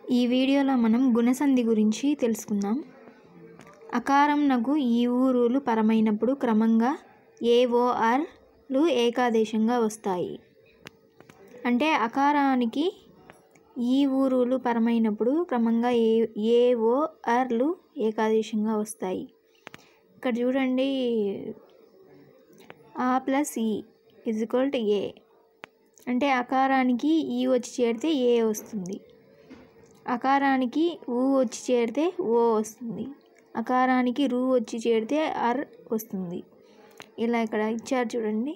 ఈ వీడియోలో మనం గుణసంధి గురించి తెలుసుకుందాం. అకారంనకు ఈ ఊరులు పరమైనప్పుడు క్రమంగా ఏఓఆర్లు ఏకాదేశంగా వస్తాయి. అంటే అకారానికి ఈ ఊరులు పరమైనప్పుడు క్రమంగా ఏఓఆర్లు ఏకాదేశంగా వస్తాయి. ఇక్కడ చూడండి, ఆ ప్లస్ ఈ ఈజ్ఈక్వల్ టు ఏ. అంటే అకారానికి ఈ వచ్చి చేరితే ఏ వస్తుంది, అకారానికి ఊ వచ్చి చేరితే ఓ వస్తుంది, అకారానికి రు వచ్చి చేరితే అర్ వస్తుంది. ఇలా ఇక్కడ ఇచ్చారు చూడండి.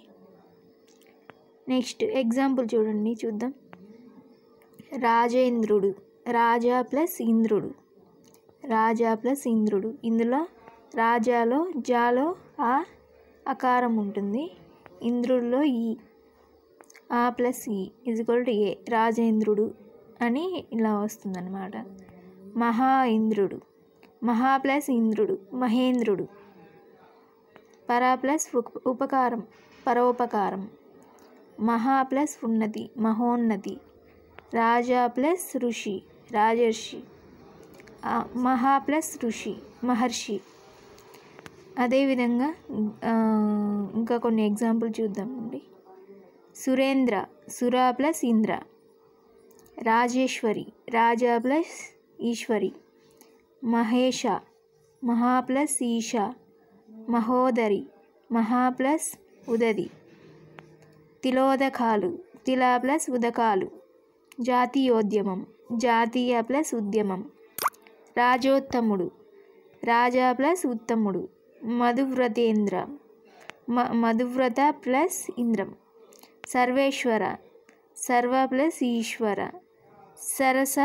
నెక్స్ట్ ఎగ్జాంపుల్ చూద్దాం. రాజేంద్రుడు, రాజా ప్లస్ ఇంద్రుడు, రాజా ప్లస్ ఇంద్రుడు. ఇందులో రాజాలో జాలో ఆ అకారం ఉంటుంది, ఇంద్రుడిలో ఈ ఆ ప్లస్ ఈ ఈజ్ఈక్వల్ టు ఏ. రాజేంద్రుడు అని ఇలా వస్తుందన్నమాట. మహా ఇంద్రుడు, మహా ప్లస్ ఇంద్రుడు మహేంద్రుడు. పరా ప్లస్ ఉపకారం పరోపకారం. మహా ప్లస్ ఉన్నతి మహోన్నతి. రాజా ప్లస్ ఋషి రాజర్షి. మహా ప్లస్ ఋషి మహర్షి. అదేవిధంగా ఇంకా కొన్ని ఎగ్జాంపుల్ చూద్దామండి. సురేంద్ర, సురా ప్లస్ ఇంద్ర. రాజేశ్వరి, రాజా ప్లస్ ఈశ్వరి. మహేష, మహా ప్లస్ ఈశ. మహోదరి, మహా ప్లస్ ఉదది. తిలోదకాలు, తిలా ప్లస్ ఉదకాలు. జాతీయోద్యమం, జాతీయ ప్లస్ ఉద్యమం. రాజోత్తముడు, రాజా ప్లస్ ఉత్తముడు. మధువ్రతేంద్ర, మధువ్రత ప్లస్ ఇంద్రం. సర్వేశ్వర, సర్వ ప్లస్ ఈశ్వర. సరస,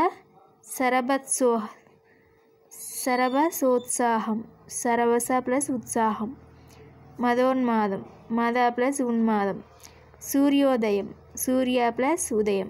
సరభసోత్సాహం, సరవస ప్లస్ ఉత్సాహం. మదోన్మాదం, మద ప్లస్ ఉన్మాదం. సూర్యోదయం, సూర్య ప్లస్ ఉదయం.